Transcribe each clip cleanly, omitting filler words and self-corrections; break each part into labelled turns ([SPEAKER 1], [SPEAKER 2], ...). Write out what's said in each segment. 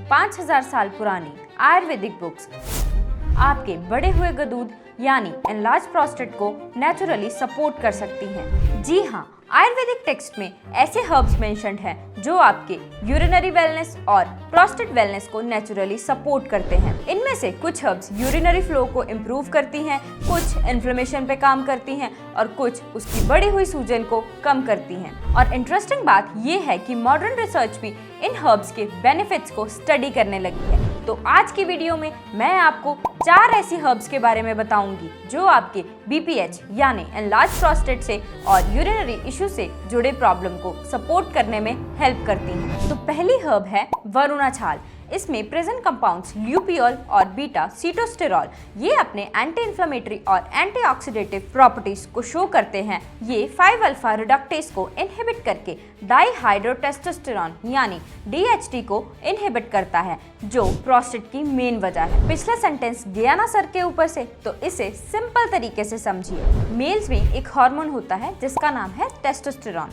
[SPEAKER 1] 5000 साल पुरानी आयुर्वेदिक बुक्स आपके बढ़े हुए गदूद यानी एनलार्ज प्रोस्टेट को नेचुरली सपोर्ट कर सकती हैं। जी हाँ, आयुर्वेदिक टेक्स्ट में ऐसे हर्ब्स मेंशन्ड हैं जो आपके यूरिनरी वेलनेस और प्रोस्टेट वेलनेस को नेचुरली सपोर्ट करते हैं। इनमें से कुछ हर्ब्स यूरिनरी फ्लो को इम्प्रूव करती हैं, कुछ इन्फ्लेमेशन पे काम करती हैं और कुछ उसकी बढ़ी हुई सूजन को कम करती हैं। और इंटरेस्टिंग बात ये है कि मॉडर्न रिसर्च भी इन हर्ब्स के बेनिफिट्स को स्टडी करने लगी है। तो आज की वीडियो में मैं आपको 4 ऐसी हर्ब्स के बारे में बताऊंगी जो आपके BPH यानी एनलार्ज प्रोस्टेट से और यूरिनरी इशू से जुड़े प्रॉब्लम को सपोर्ट करने में हेल्प करती हैं। तो पहली हर्ब है वरुणा छाल। इसमें प्रेजेंट कंपाउंड्स ल्यूपियोल और बीटा सीटोस्टेरॉल ये अपने एंटी इन्फ्लेमेटरी और एंटीऑक्सीडेटिव प्रॉपर्टीज को शो करते हैं। ये 5-अल्फा रिडक्टेज को इनहिबिट करके डाईहाइड्रोटेस्टोस्टेरॉन यानी DHT को इनहिबिट करता है, जो प्रोस्टेट की मेन वजह है। पिछला सेंटेंस गया ना सर के ऊपर से, तो इसे सिंपल तरीके से समझिए। मेल्स में एक हार्मोन होता है जिसका नाम है टेस्टोस्टेरॉन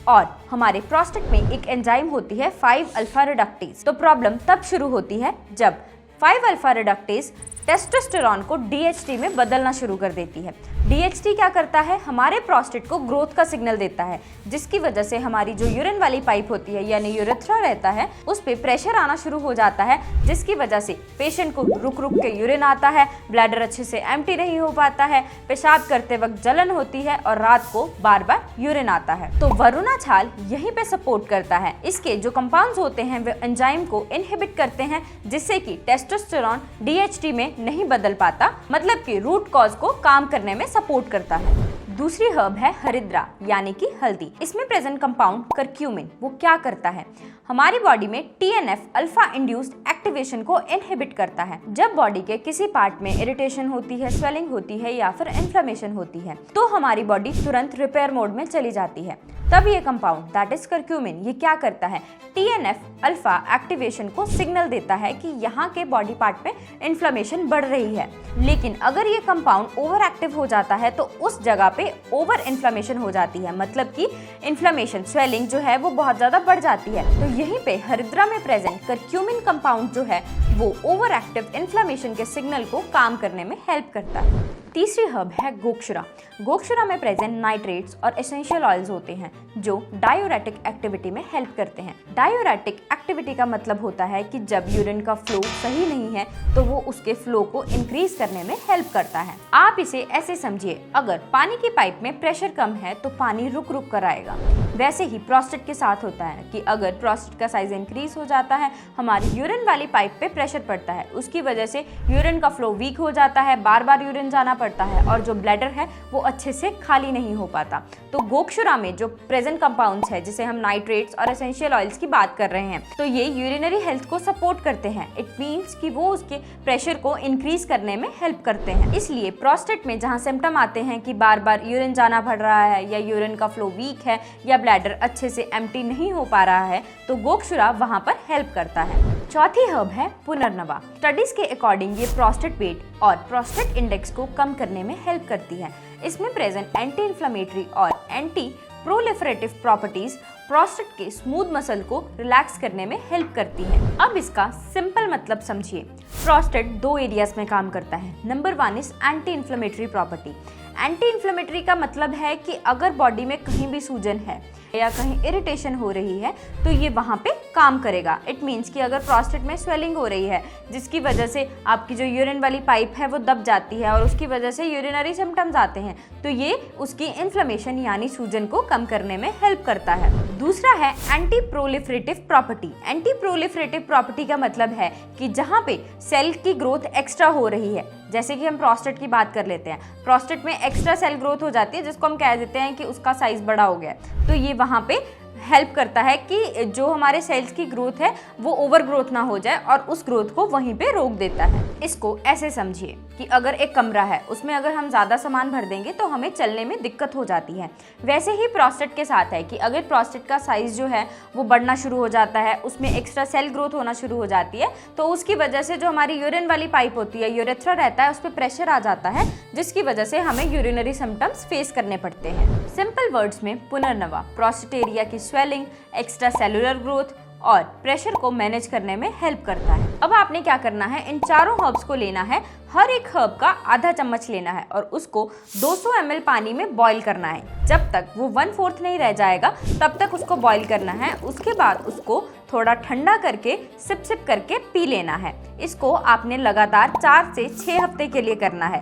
[SPEAKER 1] और हमारे प्रोस्टेट में एक एंजाइम होती है 5-अल्फा रिडक्टेज। तो प्रॉब्लम तब शुरू होती है जब 5-अल्फा रिडक्टेज टेस्टोस्टेरॉन को DHT में बदलना शुरू कर देती है। DHT क्या करता है, हमारे प्रोस्टेट को ग्रोथ का सिग्नल देता है, जिसकी वजह से हमारी जो यूरिन वाली पाइप होती है यानी यूरेथ्रा रहता है, उस पे प्रेशर आना शुरू हो जाता है, जिसकी वजह से पेशेंट को रुक रुक के यूरिन आता है, ब्लैडर अच्छे से एम्प्टी नहीं हो पाता है, पेशाब करते वक्त जलन होती है और रात को बार बार यूरिन आता है। तो वरुणा छाल यहीं पे सपोर्ट करता है। इसके जो कंपाउंड्स होते हैं वे एंजाइम को इनहिबिट करते हैं, जिससे कि टेस्टोस्टेरॉन DHT में नहीं बदल पाता, मतलब कि रूट कॉज को काम करने में सपोर्ट करता है। दूसरी हर्ब है हरिद्रा यानी कि हल्दी। इसमें प्रेजेंट कंपाउंड करक्यूमिन वो क्या करता है, हमारी बॉडी में TNF अल्फा इंड्यूस्ड एक्टिवेशन को इनहिबिट करता है। जब बॉडी के किसी पार्ट में इरिटेशन होती है, स्वेलिंग होती है या फिर इन्फ्लेमेशन होती है, तो हमारी बॉडी तुरंत रिपेयर मोड में चली जाती है। तब ये कंपाउंड दैट इज करक्यूमिन ये क्या करता है, TNF अल्फा एक्टिवेशन को सिग्नल देता है कि यहाँ के बॉडी पार्ट में इन्फ्लेमेशन बढ़ रही है। लेकिन अगर ये कंपाउंड ओवर एक्टिव हो जाता है तो उस जगह पे ओवर इन्फ्लेमेशन हो जाती है, मतलब कि इन्फ्लेमेशन स्वेलिंग जो है वो बहुत ज्यादा बढ़ जाती है। तो यहीं पे हरिद्रा में प्रेजेंट करक्यूमिन कंपाउंड जो है वो ओवर एक्टिव इन्फ्लेमेशन के सिग्नल को काम करने में हेल्प करता है। तीसरी हर्ब है गोक्षुरा। गोक्षुरा में प्रेजेंट नाइट्रेट्स और एसेंशियल ऑयल्स होते हैं जो डायूरेटिक एक्टिविटी में हेल्प करते हैं। डायूरेटिक एक्टिविटी का मतलब होता है कि जब यूरिन का फ्लो सही नहीं है तो वो उसके फ्लो को इंक्रीज करने में हेल्प करता है। आप इसे ऐसे समझिए, अगर पानी की पाइप में प्रेशर कम है तो पानी रुक रुक कर आएगा। वैसे ही प्रोस्टेट के साथ होता है कि अगर प्रोस्टेट का साइज इंक्रीज हो जाता है, हमारी यूरिन वाली पाइप पे प्रेशर पड़ता है, उसकी वजह से यूरिन का फ्लो वीक हो जाता है, बार बार यूरिन जाना पड़ता है और जो ब्लैडर है वो अच्छे से खाली नहीं हो पाता। तो गोक्षुरा में जो प्रेजेंट कंपाउंड्स है, जिसे हम नाइट्रेट्स और एसेंशियल ऑयल्स की बात कर रहे हैं, तो ये यूरिनरी हेल्थ को सपोर्ट करते हैं। इट मींस कि वो उसके प्रेशर को इंक्रीज करने में हेल्प करते हैं। इसलिए प्रोस्टेट में जहां सिम्टम आते हैं कि बार बार यूरिन जाना पड़ रहा है या यूरिन का फ्लो वीक है या ब्लैडर अच्छे से एम्प्टी नहीं हो पा रहा है, तो गोक्षुरा वहां पर हेल्प करता है। चौथी हर्ब है पुनर्नवा। स्टडीज के अकॉर्डिंग ये प्रोस्टेट वेट और प्रोस्टेट इंडेक्स को कम करने में हेल्प करती है। इसमें प्रेजेंट एंटी इन्फ्लेमेटरी और एंटी प्रोलिफरेटिव प्रॉपर्टीज प्रोस्टेट के स्मूथ मसल को रिलैक्स करने में हेल्प करती है। अब इसका सिंपल मतलब समझिए। प्रोस्टेट 2 एरियाज में काम करता है। Number 1 is anti inflammatory property. Anti inflammatory का मतलब है कि अगर बॉडी में कहीं भी सूजन है या कहीं इरिटेशन हो रही है तो ये वहाँ पे काम करेगा। इट मीन्स कि अगर प्रोस्टेट में स्वेलिंग हो रही है जिसकी वजह से आपकी जो यूरिन वाली पाइप है वो दब जाती है और उसकी वजह से यूरिनरी सिम्टम्स आते हैं, तो ये उसकी इन्फ्लेमेशन यानी सूजन को कम करने में हेल्प करता है। दूसरा है anti proliferative property. Anti proliferative property का मतलब है कि जहाँ पे सेल की ग्रोथ एक्स्ट्रा हो रही है, जैसे कि हम प्रोस्टेट की बात कर लेते हैं, प्रोस्टेट में एक्स्ट्रा सेल ग्रोथ हो जाती है जिसको हम कह देते हैं कि उसका साइज बड़ा हो गया, तो ये वहाँ पे हेल्प करता है कि जो हमारे सेल्स की ग्रोथ है वो ओवर ग्रोथ ना हो जाए और उस ग्रोथ को वहीं पे रोक देता है। इसको ऐसे समझिए कि अगर एक कमरा है, उसमें अगर हम ज़्यादा सामान भर देंगे तो हमें चलने में दिक्कत हो जाती है। वैसे ही प्रोस्टेट के साथ है कि अगर प्रोस्टेट का साइज जो है वो बढ़ना शुरू हो जाता है, उसमें एक्स्ट्रा सेल ग्रोथ होना शुरू हो जाती है, तो उसकी वजह से जो हमारी यूरिन वाली पाइप होती है, यूरेथ्रा रहता है, उस पर प्रेशर आ जाता है, जिसकी वजह से हमें यूरिनरी सिम्टम्स फेस करने पड़ते हैं। सिंपल वर्ड्स में पुनर्नवा प्रोस्टेट एरिया की स्वेलिंग, एक्स्ट्रा सेलुलर ग्रोथ और प्रेशर को मैनेज करने में हेल्प करता है। अब आपने क्या करना है, इन चारों हर्ब्स को लेना है, हर एक हर्ब का आधा चम्मच लेना है और उसको 200 ml पानी में बॉईल करना है। जब तक वो 1/4 नहीं रह जाएगा तब तक उसको बॉईल करना है। उसके बाद उसको थोड़ा ठंडा करके सिप सिप करके पी लेना है। इसको आपने लगातार 4 से 6 हफ्ते के लिए करना है।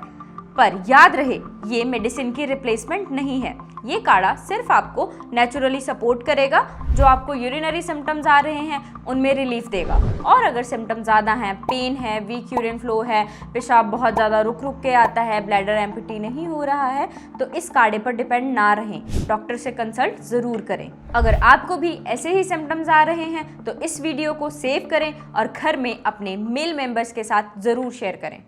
[SPEAKER 1] पर याद रहे, ये मेडिसिन की रिप्लेसमेंट नहीं है। ये काढ़ा सिर्फ आपको नेचुरली सपोर्ट करेगा। जो आपको यूरिनरी सिम्टम्स आ रहे हैं उनमें रिलीफ देगा। और अगर सिम्टम ज़्यादा हैं, पेन है, वीक यूरिन फ्लो है, पेशाब बहुत ज़्यादा रुक रुक के आता है, ब्लैडर एम्प्टी नहीं हो रहा है, तो इस काढ़े पर डिपेंड ना रहें, डॉक्टर से कंसल्ट ज़रूर करें। अगर आपको भी ऐसे ही सिम्टम्स आ रहे हैं तो इस वीडियो को सेव करें और घर में अपने मेल मेंबर्स के साथ ज़रूर शेयर करें।